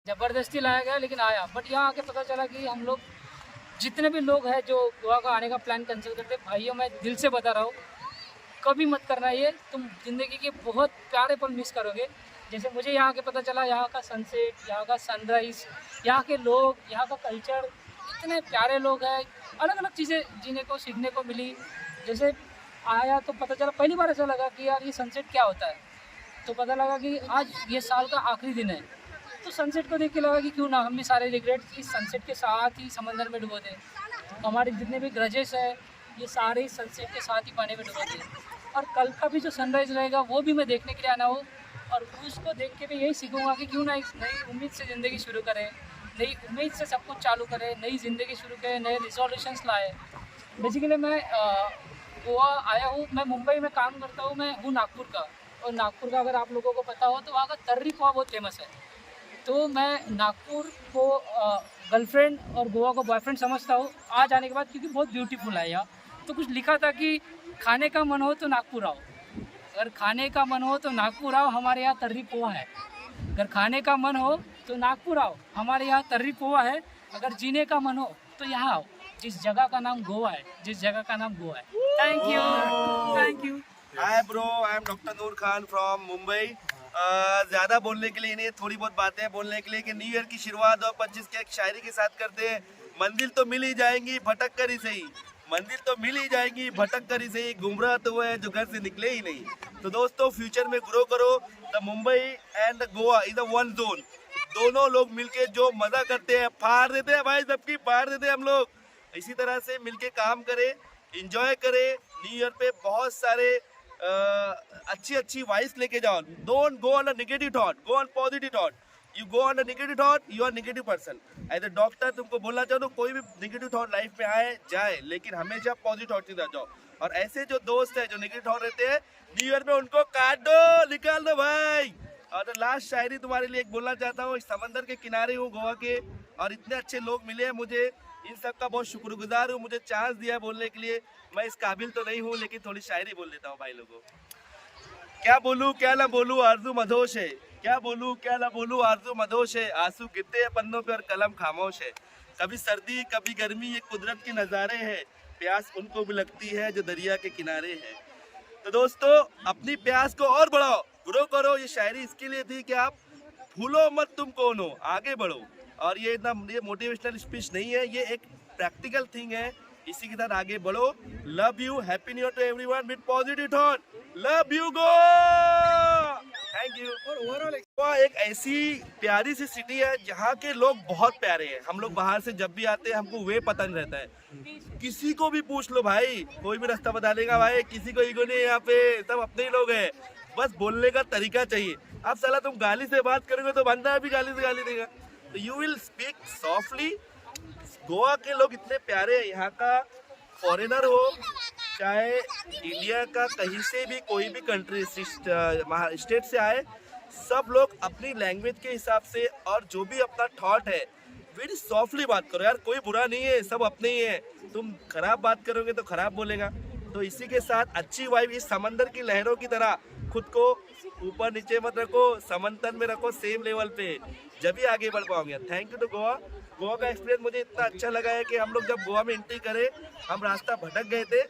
ज़बरदस्ती लाया गया लेकिन आया, बट यहाँ आके पता चला कि हम लोग जितने भी लोग हैं जो गोवा का आने का प्लान कैंसिल करते, भाइयों मैं दिल से बता रहा हूँ कभी मत करना ये, तुम ज़िंदगी के बहुत प्यारे पल मिस करोगे। जैसे मुझे यहाँ के पता चला, यहाँ का सनसेट, यहाँ का सनराइज़, यहाँ के लोग, यहाँ का कल्चर, इतने प्यारे लोग हैं, अलग अलग चीज़ें जीने को सीखने को मिली। जैसे आया तो पता चला, पहली बार ऐसा लगा कि यार ये सनसेट क्या होता है, तो पता लगा कि आज ये साल का आखिरी दिन है, तो सनसेट को देख के लगा कि क्यों ना हम भी सारे रिग्रेट्स इस सनसेट के साथ ही समंदर में डुबो दें। हमारे जितने भी ग्रजेस है ये सारे सनसेट के साथ ही पानी में डुबो दें, और कल का भी जो सनराइज़ रहेगा वो भी मैं देखने के लिए आना हूँ, और उसको देख के भी यही सीखूंगा कि क्यों ना एक नई उम्मीद से ज़िंदगी शुरू करें, नई उम्मीद से सब कुछ चालू करें, नई ज़िंदगी शुरू करें, नए रिजोल्यूशंस लाए। बेसिकली मैं गोवा आया हूँ, मैं मुंबई में काम करता हूँ, मैं हूँ नागपुर का, और नागपुर का अगर आप लोगों को पता हो तो वहाँ का तर्री पोहा बहुत फेमस है। तो मैं नागपुर को गर्लफ्रेंड और गोवा को बॉयफ्रेंड समझता हूँ आज आने के बाद, क्योंकि बहुत ब्यूटीफुल है यहाँ। तो कुछ लिखा था कि खाने का मन हो तो नागपुर आओ, अगर खाने का मन हो तो नागपुर आओ, हमारे यहाँ तर्री पोहा है। अगर खाने का मन हो तो नागपुर आओ, हमारे यहाँ तर्री पोहा है। अगर जीने का मन हो तो यहाँ आओ, जिस जगह का नाम गोवा है, जिस जगह का नाम गोवा है। Thank you, thank you. Hi bro, I am doctor Noor Khan from Mumbai. ज़्यादा बोलने के लिए नहीं, थोड़ी बहुत बातें बोलने के लिए कि न्यू ईयर की शुरुआत 2025 के एक शायरी के साथ करते हैं। मंजिल तो मिल ही जाएंगी भटक कर ही सही, मंजिल तो मिल ही जाएंगी भटक कर ही सही, गुमराह तो वो है जो घर से निकले ही नहीं। तो दोस्तों फ्यूचर में ग्रो करो। The Mumbai and Goa is the one zone. दोनों लोग मिलके जो मज़ा करते हैं, फाड़ देते हैं भाई, सबकी फाड़ देते हैं हम लोग। इसी तरह से मिलके काम करें, इंजॉय करें। न्यू ईयर पे बहुत सारे अच्छी अच्छी वाइस लेके जाओ। Don't go on a negative thought, go on positive thought. You go on a negative thought, you are negative person. As a doctor तुमको बोलना चाहो तो कोई भी नेगेटिव थॉट लाइफ में आए जाए, लेकिन हमेशा पॉजिटिव थॉट से जाओ। और ऐसे जो दोस्त है जो नेगेटिव थॉट रहते हैं, न्यू ईयर में उनको काट दो, निकाल दो भाई। और लास्ट शायरी तुम्हारे लिए एक बोलना चाहता हूँ। समंदर के किनारे हूँ गोवा के, और इतने अच्छे लोग मिले हैं मुझे, इन सब का बहुत शुक्रगुजार हूँ। मुझे चांस दिया बोलने के लिए। मैं इस काबिल तो नहीं हूँ, लेकिन थोड़ी शायरी बोल देता हूँ भाई लोगों। क्या बोलूँ क्या ना बोलूँ आरज़ू मदहोश है, क्या बोलूँ क्या ना बोलूँ आरज़ू मदहोश है। आंसू गिरते हैं पन्नों पे और कलम खामोश है। कभी सर्दी कभी गर्मी ये कुदरत के नज़ारे हैं, प्यास उनको भी लगती है जो दरिया के किनारे है। तो दोस्तों अपनी प्यास को और बढ़ाओ, ग्रो करो। ये शायरी इसके लिए थी कि आप भूलो मत तुम कौन हो, आगे बढ़ो। और ये मोटिवेशनल स्पीच नहीं है, ये एक प्रैक्टिकल थिंग है। इसी के साथ आगे बढ़ो। Love you, happy new year to everyone with positive thought. Love you Goa, thank you. और ओवरऑल गोवा एक ऐसी प्यारी सी सिटी है जहाँ के लोग बहुत प्यारे हैं। हम लोग बाहर से जब भी आते हैं हमको वे पता नहीं रहता है। किसी को भी पूछ लो भाई, कोई भी रास्ता बता देगा भाई, किसी को ईगो नहीं है यहाँ पे, सब अपने ही लोग हैं। बस बोलने का तरीका चाहिए। अब साला तुम गाली से बात करोगे तो बंदा भी गाली से गाली देगा। तो you will speak softly. Goa के लोग इतने प्यारे हैं, यहाँ का फॉरेनर हो चाहे इंडिया का कहीं से भी कोई भी कंट्री स्टेट से आए, सब लोग अपनी लैंग्वेज के हिसाब से और जो भी अपना थॉट है वेरी सॉफ्टली बात करो यार। कोई बुरा नहीं है, सब अपने ही है। तुम खराब बात करोगे तो खराब बोलेगा। तो इसी के साथ अच्छी वाइब, इस समंदर की लहरों की तरह खुद को ऊपर नीचे मत रखो, समंदर में रखो सेम लेवल पे, जब भी आगे बढ़ पाओगे। Thank you to Goa. Goa का एक्सपीरियंस मुझे इतना अच्छा लगा है कि हम लोग जब गोवा में एंट्री करे, हम रास्ता भटक गए थे।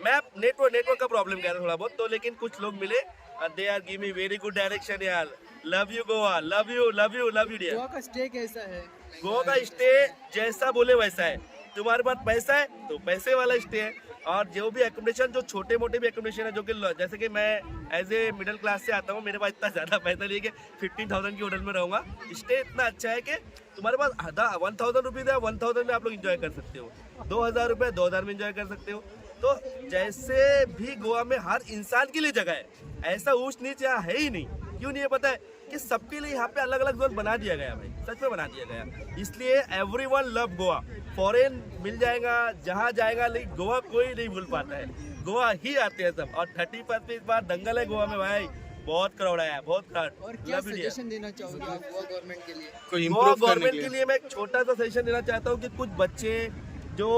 मैप नेटवर्क का प्रॉब्लम गया था थोड़ा बहुत, तो लेकिन कुछ लोग मिले, they are give me very good direction यार। Love you Goa, love you love you love you dear. Goa का स्टे कैसा है? गोवा का स्टे जैसा बोले वैसा है। तुम्हारे पास पैसा है तो पैसे वाला स्टे है, और जो भी एकोमोडेशन, जो छोटे मोटे भी एकोमोडेशन है, जो कि जैसे कि मैं एज ए मिडिल क्लास से आता हूँ, मेरे पास इतना ज़्यादा पैसा नहीं है कि 15,000 की होटल में रहूँगा। स्टे इतना अच्छा है कि तुम्हारे पास 1,000 रुपीज़ है, 1,000 में आप लोग इंजॉय कर सकते हो। 2,000 रुपये 2,000 में इंजॉय कर सकते हो। तो जैसे भी गोवा में हर इंसान के लिए जगह है, ऐसा ऊंच नीच यहाँ है ही नहीं। क्यों नहीं है पता है? कि सबके लिए यहाँ पे अलग अलग जोन बना दिया गया भाई, सच में बना दिया गया। इसलिए एवरीवन लव गोवा। फॉरेन मिल जाएगा जहाँ जाएगा, लेकिन गोवा कोई नहीं भूल पाता है। गोवा ही आते हैं सब। और 31 पे इस बार दंगल है गोवा में भाई, बहुत क्राउड आया, बहुत क्राउड। और क्या सजेशन देना चाहोगे आप गोवा गवर्नमेंट के लिए? गोवा गवर्नमेंट के लिए मैं एक छोटा सा सजेशन देना चाहता हूँ कि कुछ बच्चे जो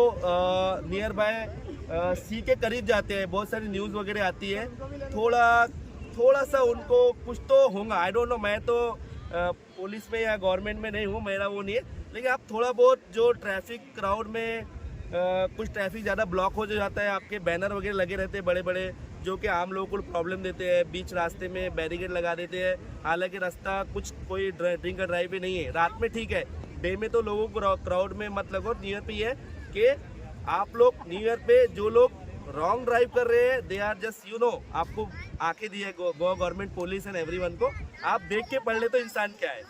नियर बाय सी के करीब जाते हैं, बहुत सारी न्यूज़ वगैरह आती है, थोड़ा सा उनको कुछ तो होगा, आई डोंट नो। मैं तो पुलिस में या गवर्नमेंट में नहीं हूँ, मेरा वो नहीं है, लेकिन आप थोड़ा बहुत जो ट्रैफिक क्राउड में कुछ ट्रैफिक ज़्यादा ब्लॉक हो जाता है, आपके बैनर वगैरह लगे रहते हैं बड़े बड़े, जो कि आम लोगों को प्रॉब्लम देते हैं, बीच रास्ते में बैरिकेड लगा देते हैं। हालांकि रास्ता कुछ कोई ड्रिंक एंड ड्राइव भी नहीं है, रात में ठीक है, डे में तो लोगों को क्राउड में मत लगो। न्यू ईयर पे ये है कि आप लोग न्यू ईयर पे जो लोग रॉन्ग ड्राइव कर रहे हैं, दे आर जस्ट आपको आके दिए Goa government police and everyone को, आप देख के पढ़ ले तो इंसान क्या है।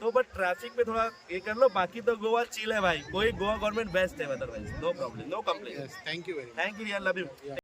तो बट ट्रैफिक पे थोड़ा ये कर लो, बाकी तो गोवा चिल है भाई, कोई गोवा गवर्नमेंट बेस्ट है, otherwise no problem, no complaint. Yes, thank you very much. Thank you यार, लव यू।